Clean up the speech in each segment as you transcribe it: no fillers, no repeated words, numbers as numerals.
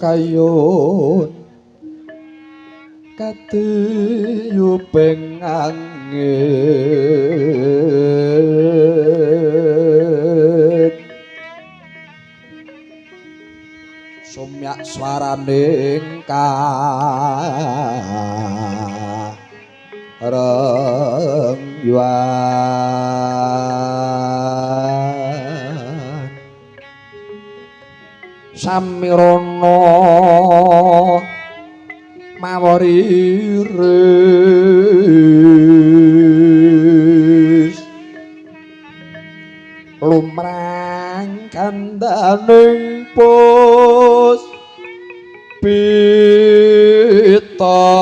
kayun katiyuping angin sumyak swaraning karengyuan samirana mawariris lumrang kandaning pos pita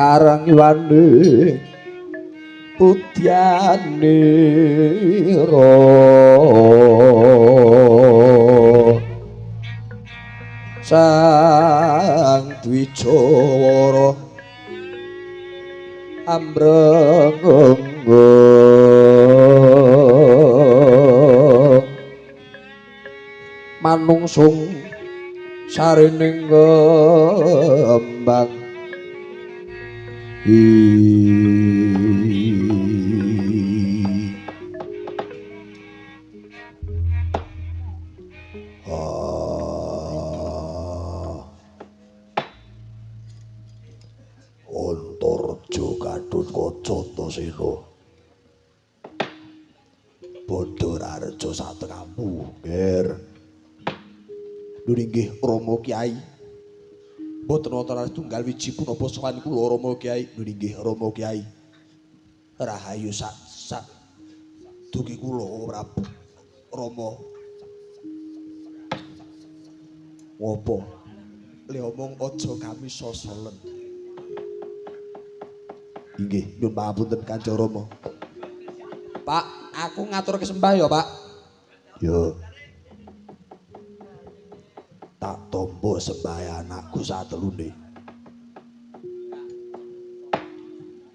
karang yuwane putyanira sang Dwijawara ambrengenggo manungsung sarining kembang Antarja Gatotkaca Antasena Badararja satengamu nger nuringgih Rama Kyai boten wonten tunggal wiji punapa sowan kula Rama Kyai nuringgih Rama Kyai rahayu sak dugi kula Prabu Rama ngopo le omong aja kami sosolen inggih nyuwun pangapunten Kanjeng Rama Pak aku ngatur kesembah ya Pak yo tak tombo sembah anakku satelune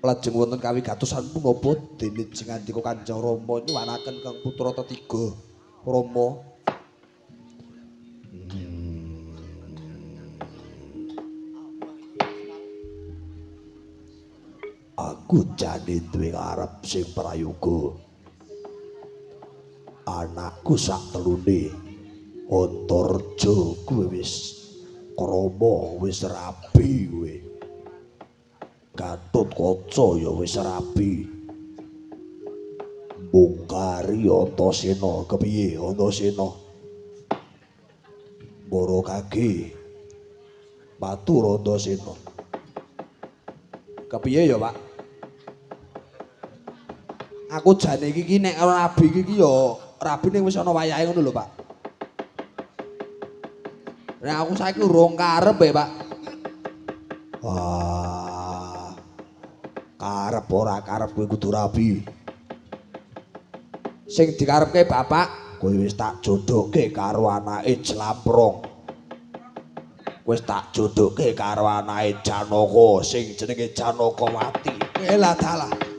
lajeng wonten kawigatosan punapa dene jengandika Kanjeng Rama nyuwanaken kang putra tetiga Rama aku jane duwe arep sing prayoga anakku sak telune Antarja kuwi wis krama wis rabi kowe Gatotkaca ya wis rabi Bungkari Antasena kepiye Antasena Mbara kage matur Antasena kepiye ya Pak aku jane iki nek rabi iki ya rabi ning wis ana wayahe ngono lho Pak nek aku saiki urung karep ya Pak wah karep ora karep kowe kudu rabi sing dikarepke bapak kowe wis tak jodohke karo anake Jlamprong wis tak jodohke karo anake Janaka sing jenenge Janakawati elah dalah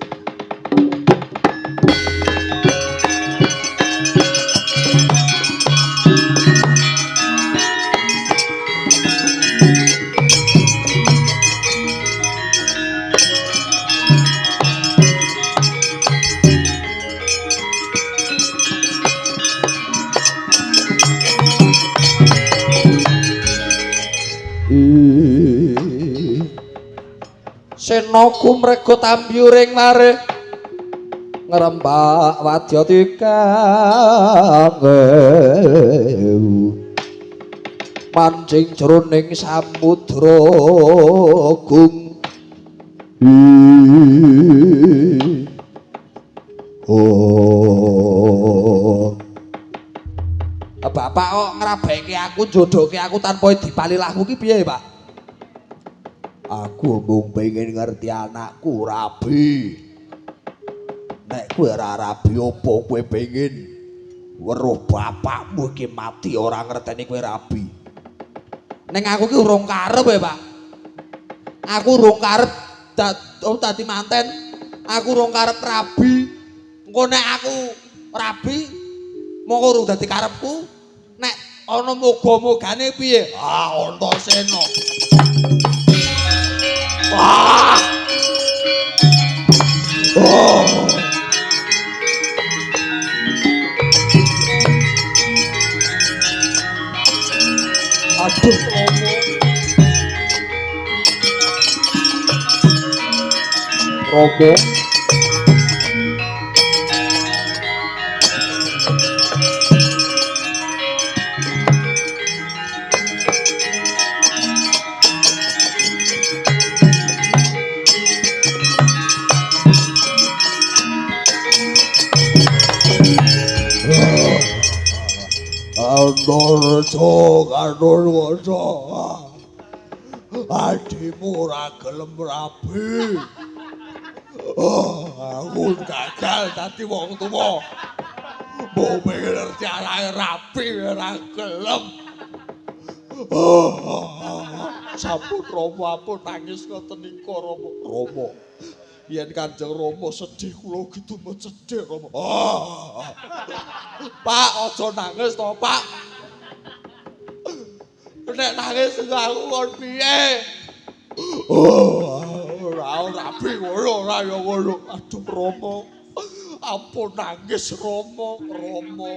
Sena kumrega tambyuring mare ngrembak wadya tikang mancing jroning samudra gung Bapak kok ngrabeke aku jodohke aku tanpa dipalilah ki piye Pak aku mung pengen ngerti anakku rabi nek kowe ora rabi opo kowe pengen weruh bapakmu iki mati ora ngerteni kowe rabi Ning aku ki urung karep ya, Pak. Aku urung karep dadi manten. Aku urung karep rabi. Engko nek aku rabi mongko urung dadi karepku. Nek ana moga-mogane piye? Ah, Antasena. Wah. Oh. Aduh, Romo. Andorjo Kandorwoso. Adimu ora gelem rabi. Oh, aku gagal dadi wong tuwa. Mbok pengen carane rabi ora gelem. Sampun Rama ampun nangis ngoten nika Rama. Rama. Yen Kanjeng Rama sedih kula gitu sedih Rama. Pak, aja nangis to, Pak. Nek nangis aku kon piye? Ora rabi ngono ora ya ngono. Aduh Rama. Ampun nangis Rama, Rama.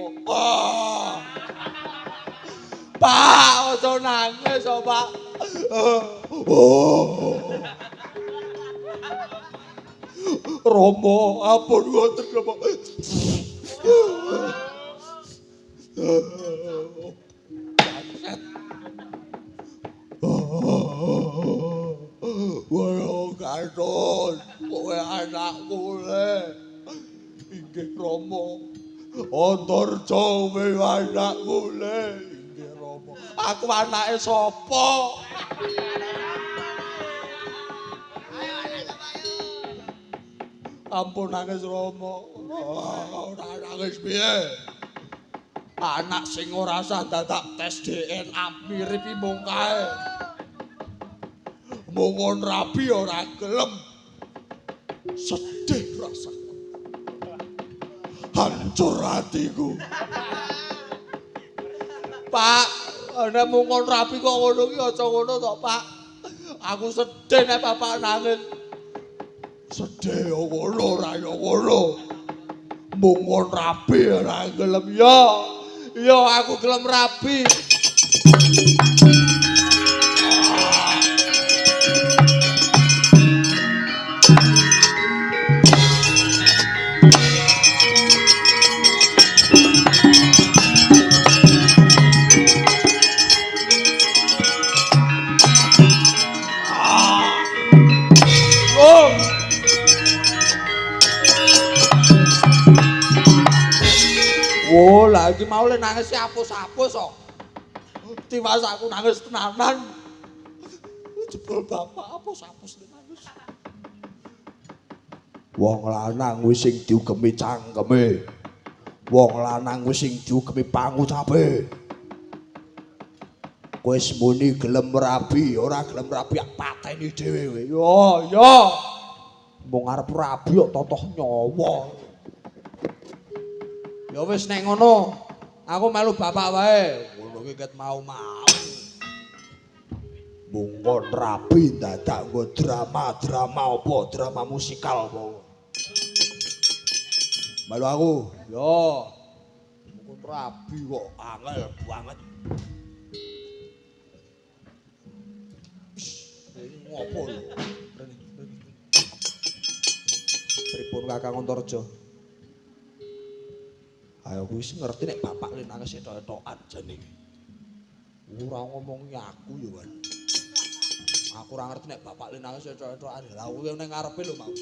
Pak, aja nangis to, Pak. Rama, ampun ngoten Rama. Waduh Gatot, kowe anakku le. Inggih Rama. Antarja kowe anakku le. Inggih Rama. Aku anake sapa? Ampun nangis Rama. Ora nangis piye? Anak sing ora usah dadak tes DNA mirip mung kae. Mung rabi ora gelem. Sedih rasaku. Hancur hatiku. Pak, ana mung rabi kok ngono ki aja ngono to, Pak. Aku sedih nek bapak nangis. Sedih yo ngono ora yo ngono. Mung rabi ora gelem yo. Yo aku gelem rabi. Oh, lah iki mau le nangis apus-apus kok. Tiwas aku nangis tenanan. Jebul bapak apus-apus nangis. Wong lanang wis sing diugemi cangkeme. Wong lanang wis sing diugemi pangucape. Kowe muni gelem rabi, ora gelem rabi pateni dhewe. Yo. Mung arep rabi kok totoh nyawa. Ya wis nek ngono, aku melu bapak wae. Ngono ki ket mau-mau. Mung kon rabi dadak nggo drama apa, drama musikal apa. Melu aku. Yo. Mung rabi kok angel banget. Ngopo lho? Pripun Kakang Antarja? Ayo kuwi wis ngerti nek bapak le nangis etok-etokan jane. Ora ngomongi aku ya, Wan. Aku ora ngerti nek bapak le nangis etok-etokan. Lah kuwi ning ngarepe lho mau.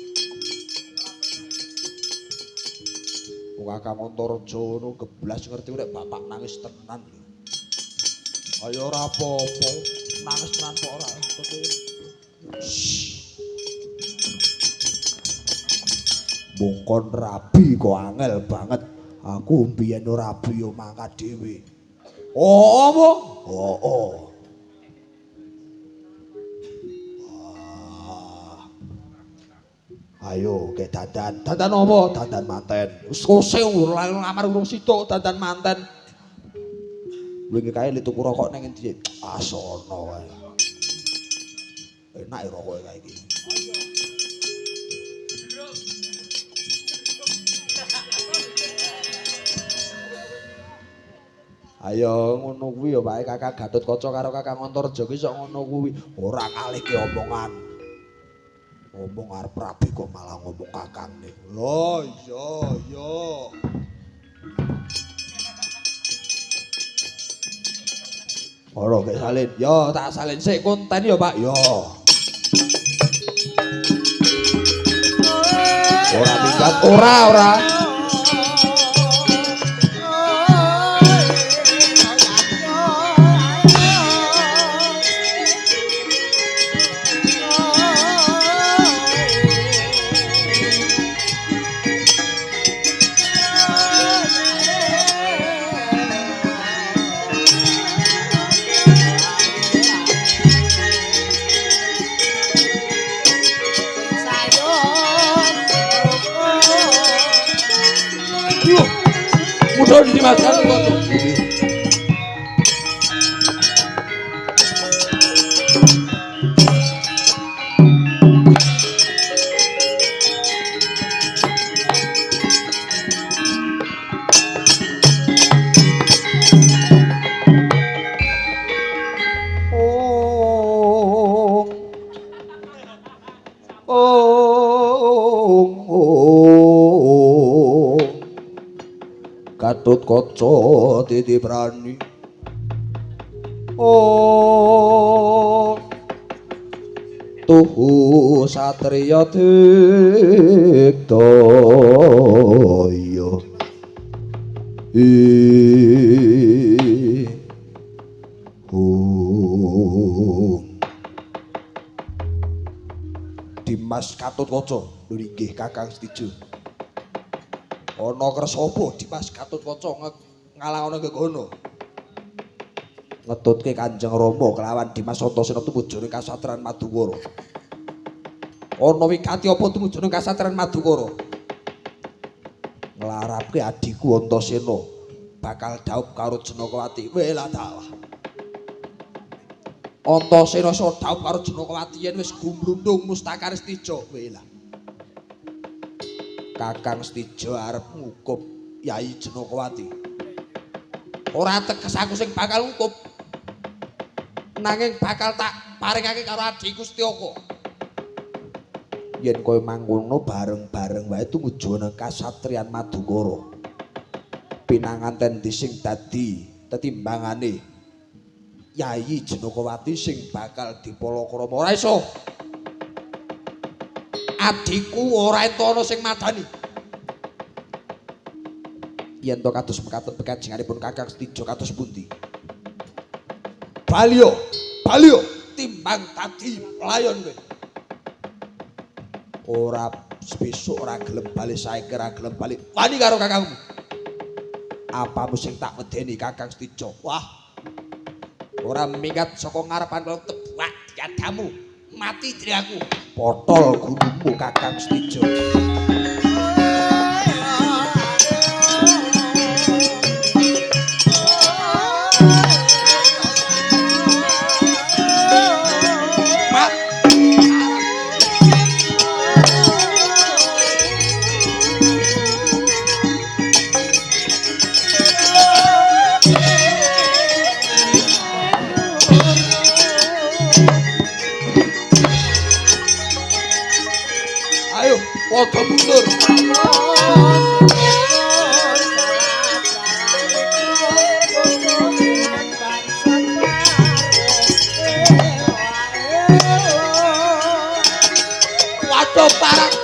Wong Kakang Antarja ngono geblas ngerti nek bapak nangis tenan lho. Ayo ora apa-apa, nangis tenan kok ora entuk. Mung kon rabi kok angel banget. Aku mbiyen ora rabi yo mangkat dhewe. Oh, apa? Oh. Ayo ke dandan. Dandan apa? Dandan manten. Wis kose ngamar urung situk dandan manten. Wingi kae li tuku rokok ning endi? Asono wae. Enak rokoke kae iki. Ayo ngono kuwi ya Pak Kakak Gatotkaca karo Kakang Antareja ki sok ngono kuwi. Ora ngalihke omongan. Ngomong arep rabi kok malah ngomong kakangne. Lho iya iya. Ora gek salin. Yo tak salin sik konten ya Pak. Yo. Ora minggat ora. Mudhun Dimas Gatotkaca. Gatotkaca titi prani. Tuhu satriya digdaya. Dimas Gatotkaca, lho inggih Kakang Stijo. Ana kersa apa Dimas Gatotkaca ngalahana gegono? Ngetutke Kanjeng Rama kelawan Dimas Antasena tumuju ing kasatran Madukara. Ana wigati apa tumuju ing kasatran Madukara? Nglarapke adiku Antasena bakal dhaup karo Janakawati. Welah dalah. Antasena iso dhaup karo Janakawati yen wis gumrundung mustakar Stija. Welah. Kakang Stijo arep ngukup Yai Janakawati. Ora teges aku sing bakal ngukup. Nanging bakal tak paringake karo adhiku Setyaka. Yen kowe mangkono bareng-bareng wae tumuju nang kasatriyan Madukara. Pinanganten ndi sing dadi tetimbangane Yai Janakawati sing bakal dipalakrama. Ora iso. Adhiku ora ento ana sing madani. Yen to kados mekaten pekajenganipun Kakang Stijo kados pundi? Balya timbang tadi pelayon kowe. Ora besok ora gelem bali saiki ora gelem bali. Wani karo kakangmu. Apamu sing tak medeni Kakang Stijo? Wah. Ora minggat saka ngarepan karo tebuak diadamu. Mati diri aku. Potol gurumu Kakang Stijo. Padha mundur. Waduh parang.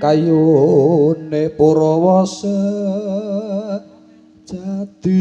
kayune Purawasa jati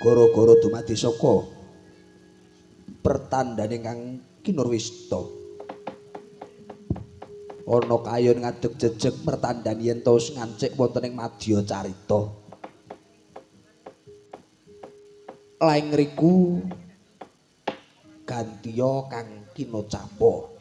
gara-gara dumadi saka pertandane kang kinurwista. Ana kayon ngadeg jejeg mertandani yen to ngancik wonten ing madya carita. Laing ngriku gantiya kang kinocapa.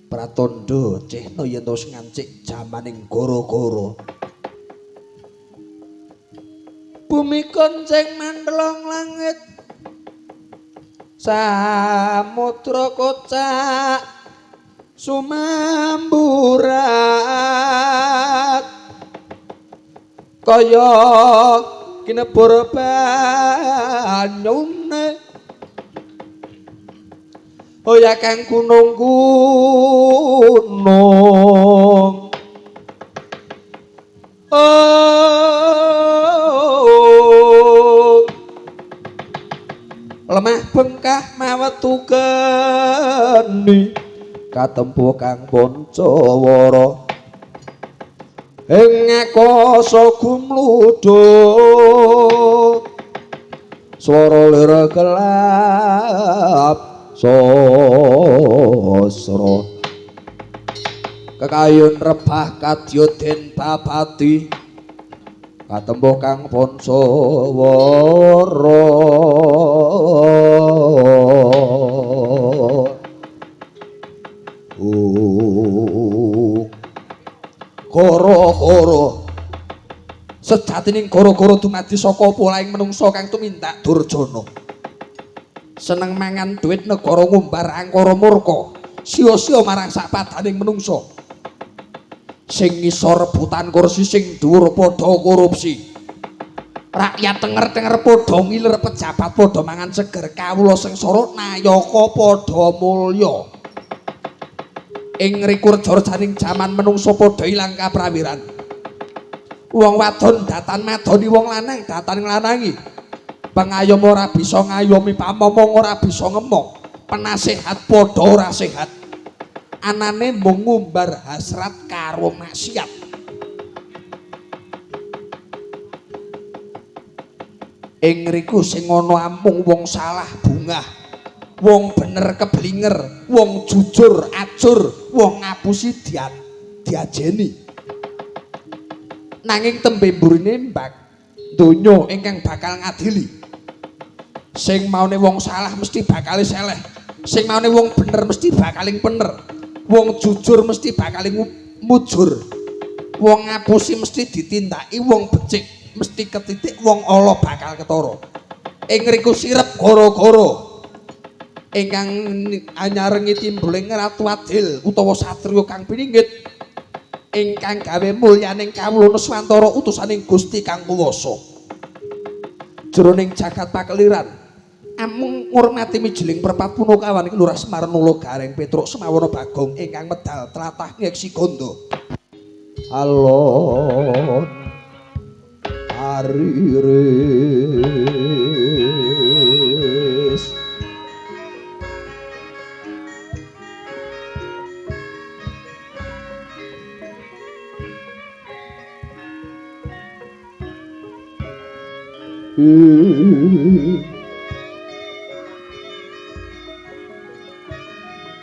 Pratandha cehna yen to ngancik jamaning gara-gara. Bumi konceng mantelong langit samudra kocak sumamburat kaya kinebur banyune hoya kang gunung-gunung lemah bengkah mawetu geni katempuh kang Pancawara ing ngakasa gumludhuk swara lir gelap sasra kekayun rebah kadyoden babati katempuh kang Pancawara gara-gara sejatining gara-gara dumadi saka polaing menungsa kang tumindak durjana seneng mangan dhuwit negara ngumbar angkara murka sia-sia marang sapadaning menungsa sing ngisor rebutan kursi sing dhuwur padha korupsi rakyat tenger-tenger padha ngiler pejabat padha mangan seger kawula sengsara nayaka padha mulya ing ngriku reja-rejaning jaman menungsa padha ilang kaprawiran wong wadon datan madoni wong lanang datan nglanangi pengayom ora bisa ngayomi pamomong ora bisa ngemong penasehat padha ora sehat anane mung ngumbar hasrat karo maksiat ing ngriku sing ana amung wong salah bungah wong bener keblinger wong jujur ajur wong ngapusi diajeni nanging tembe mburine mbak donya ingkang bakal ngadili sing maune wong salah mesti bakal seleh sing maune wong bener mesti bakaling bener wong jujur mesti bakaling mujur wong ngapusi mesti ditindaki wong becik mesti ketitik wong ala bakal ketara ing ngriku sirep gara-gara ingkang anyarengi timbuling Ratu Adil utawa satriya kang piningit ingkang gawe mulyaning kawula Nuswantara utusaning Gusti kang kuwasa jroning jagat pakeliran amung ngurmati mijiling perpat Punokawan iki Lurah Semar Nula Gareng Petruk Semawana Bagong ingkang medal tlatah ngeksi gondo alon ariris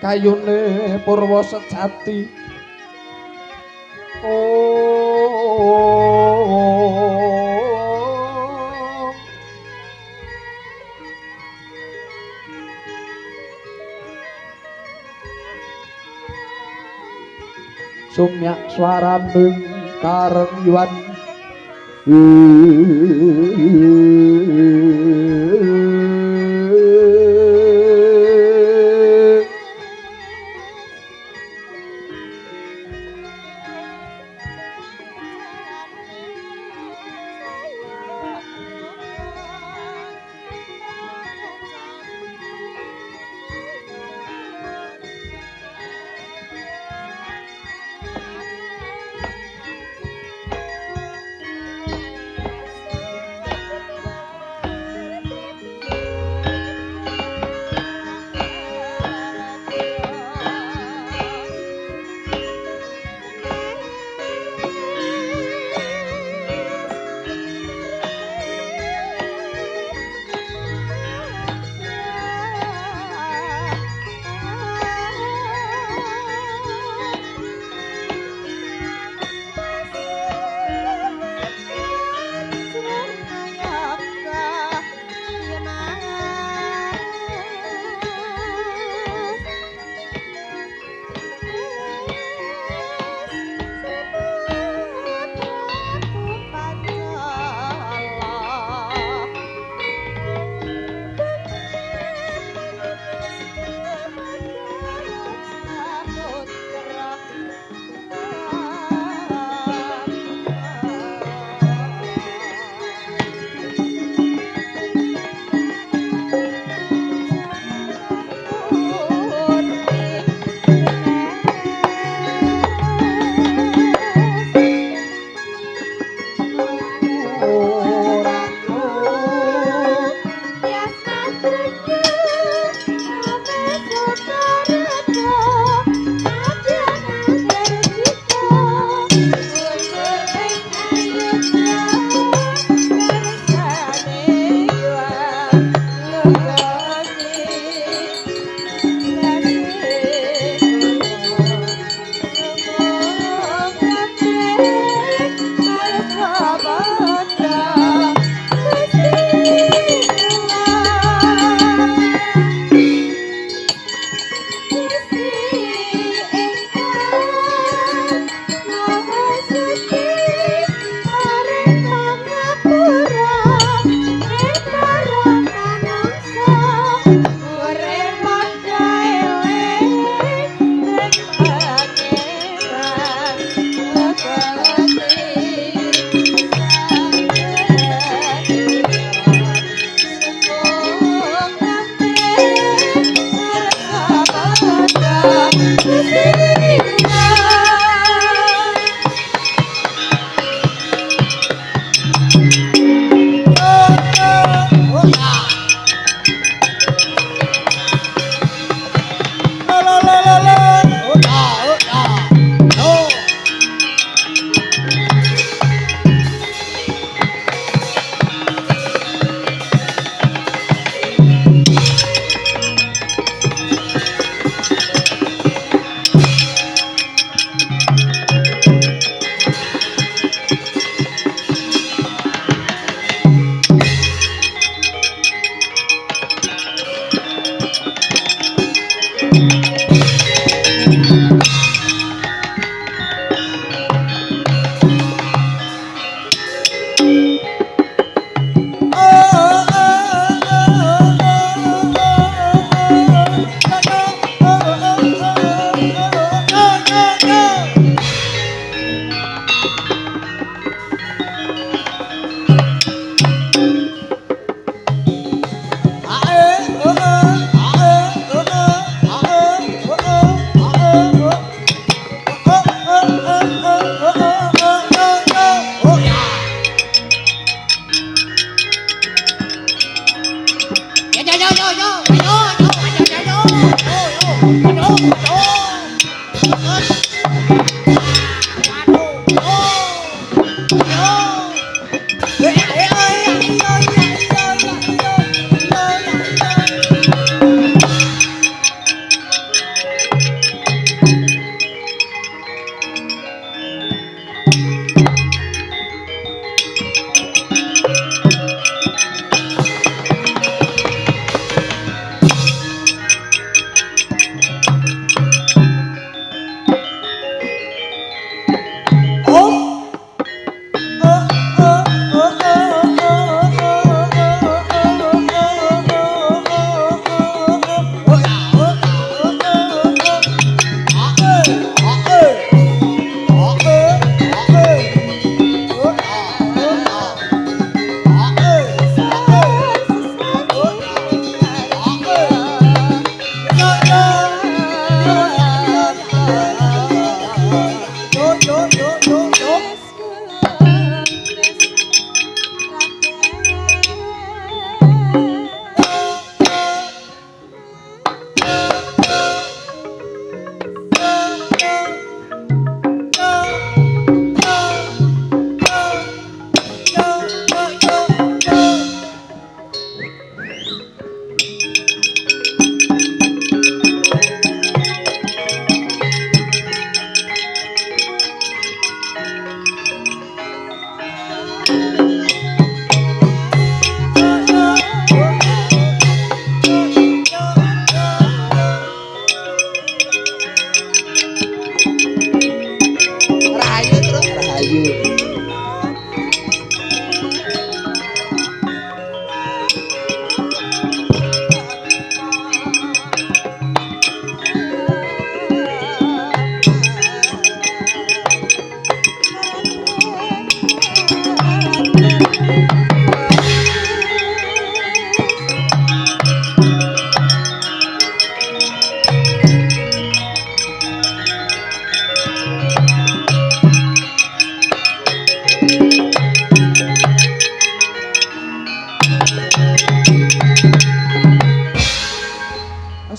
kayune purwa sejati sumyak swaraning karenggiwan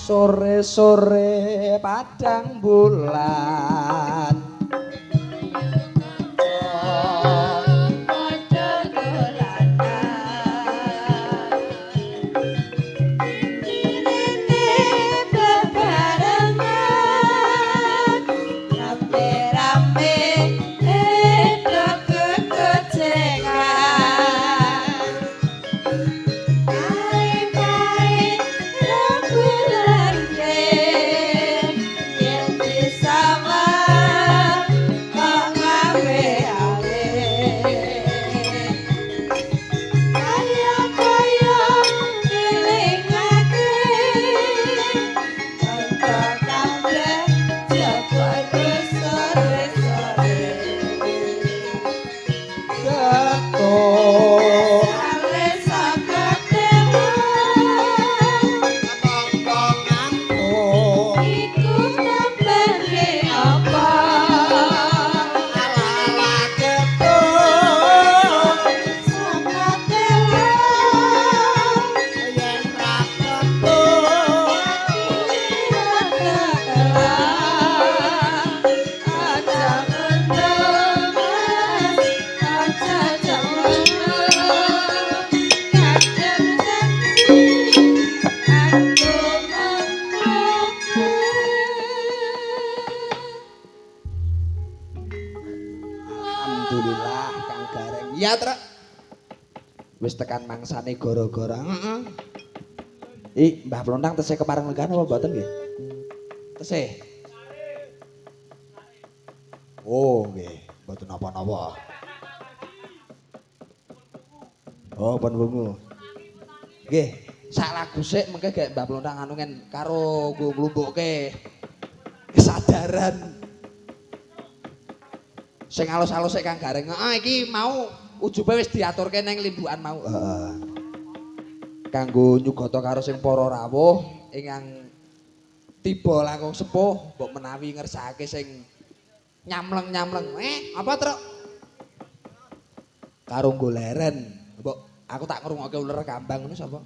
sore-sore padang bulan wis tekan mangsane gara-gara Mbah Plontang tesih kepareng legan apa mboten nggih? Tesih. Oh nggih, mboten napa-napa. Oh pun wungu. Nggih, sak lagu sik mengke gek Mbah Plontang anu ngen karo nglumbukke kesadaran. Sing alus-alus sik Kang Gareng. Iki mau ujube wis diaturke ning limbukan mau. Kanggo nyugata karo sing para rawuh ingkang tiba langkung sepuh mbok menawi ngersakake sing nyamleng-nyamleng. Apa, Truk? Karo nggo leren. Mbok aku tak ngrungokke uler kambang ngono sapa?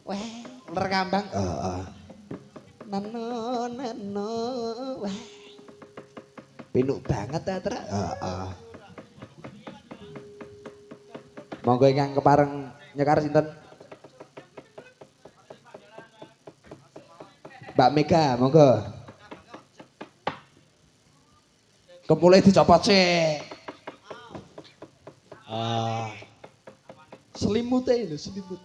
Weh, uler kambang? Heeh. Neno. Wah. Pinuk banget ta, Truk? Heeh. Monggo ingkang kepareng nyekar sinten? Mbak Mega, monggo. Kepule dicopot sik. Selimute lho, selimut.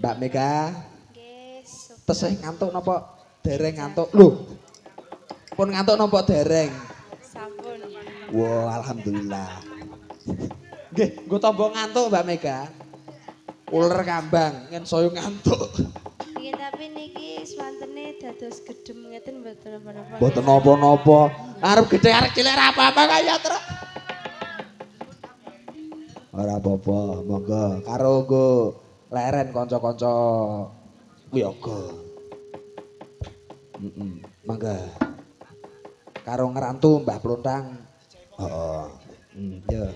Mbak Mega. Nggih. Tesih ngantuk napa dereng ngantuk? Lho. Pun ngantuk napa dereng? Sampun. Wah, alhamdulillah. Nggih, nggo tombo ngantuk Mbak Mega. Uler kambang ngen saya ngantuk. Nggih, tapi niki swantene dados gedhem ngeten mboten napa-napa. Mboten napa-napa. Arep gedhe arek cilik ora apa-apa kaya Truk. Ora apa-apa, monggo karo nggo leren kanca-kanca wiyaga. Mangga. Karo ngrantu Mbah Plontang. Heeh. Ya.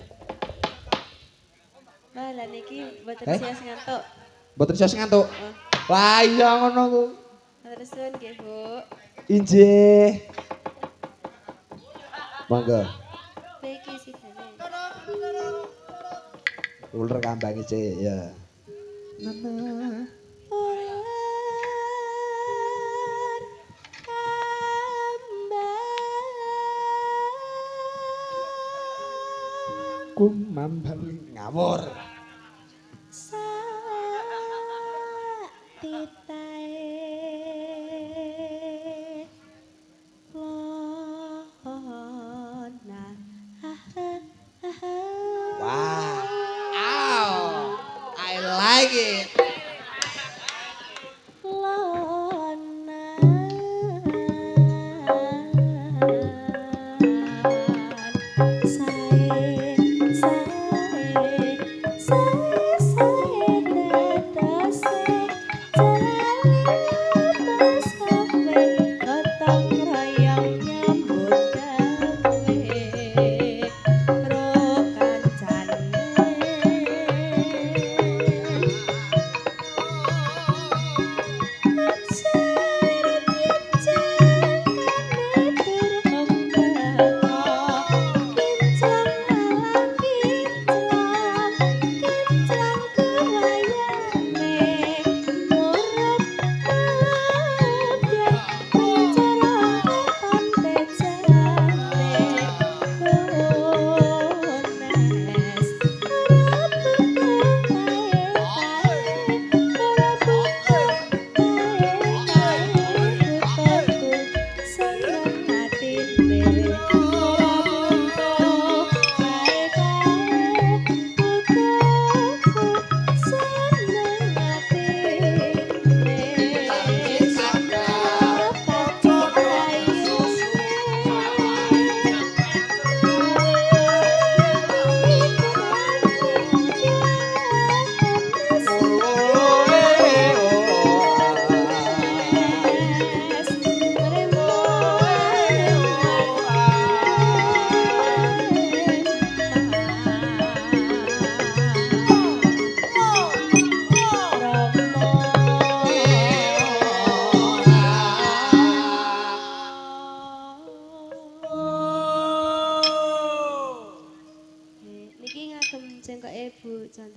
Mbah, lah niki mboten sias ngantuk. Mboten sias ngantuk? Lah iya ngono ku. Matur suwun nggih, Bu. Injih. Mangga. Iki sidane. Uler kambang iki ya. Nana. Kumambang ngawur. Wow, I like it.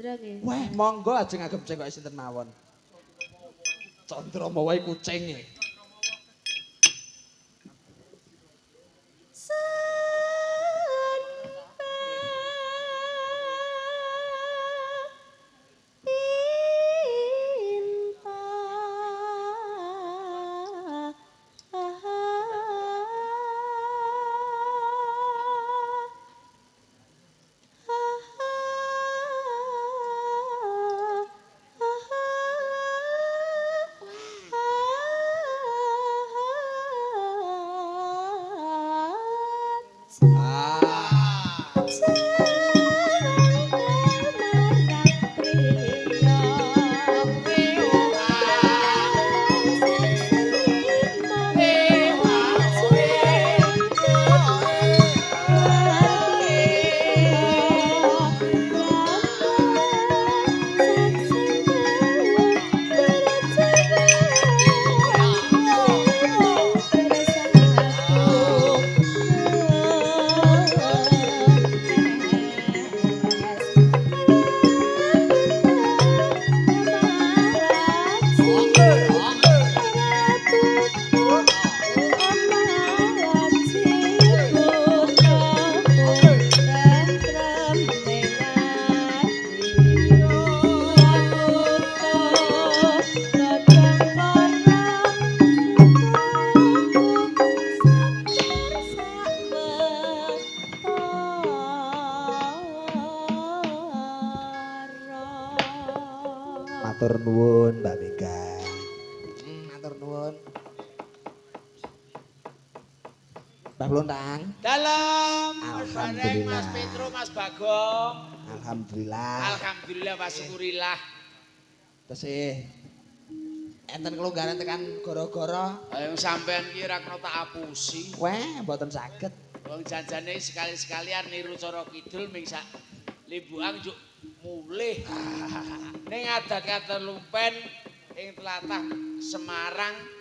Chandra nggih. Wah, monggo ajeng agem cek kok sinten mawon. Candra wae kucinge. Matur nuwun Mbak Mega. Matur nuwun. Mbah Blontang. Dalam Alhamdulillah. Mas Petro, Mas Bagong. Alhamdulillah. Alhamdulillah wa syukurillah. Tesih enten kelonggaran tekan gara-gara Ayo sampean ki ra kena tak apusi. weh mboten saged. Wong janjane sekali-sekalian niru cara kidul ming sak limbuang juk mulih. Ning adat-adat lumpen ing tlatah Semarang